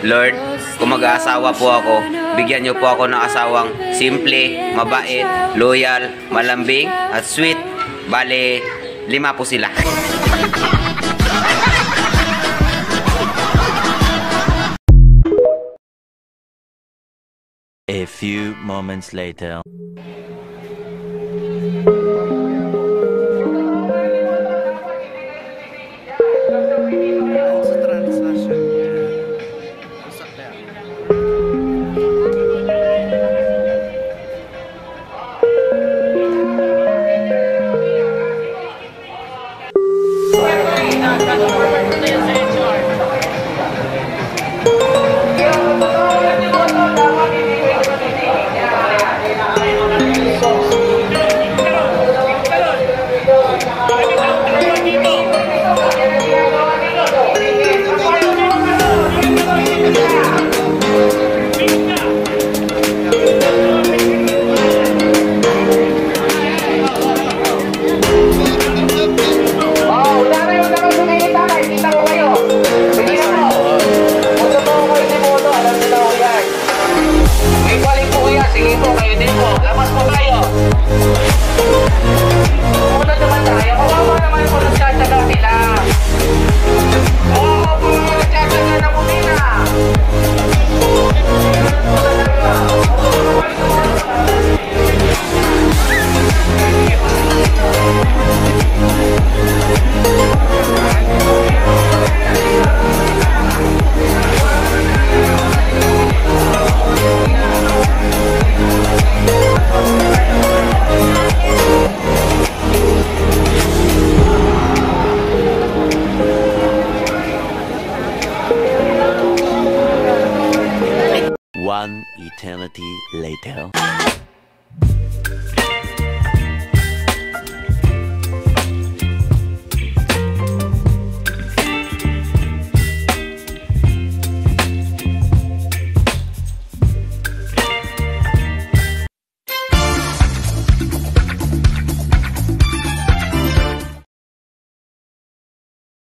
Lord, kung mag-aasawa po ako, bigyan niyo po ako ng asawang simple, mabait, loyal, malambing, at sweet. Bale, 5 po sila. A few moments later. Sige po, kayo din po. Labas po tayo. Muna naman tayo. Kawawa naman po nagtsatsaga sila. Oo po, nagtsatsaga na po nila. One eternity later.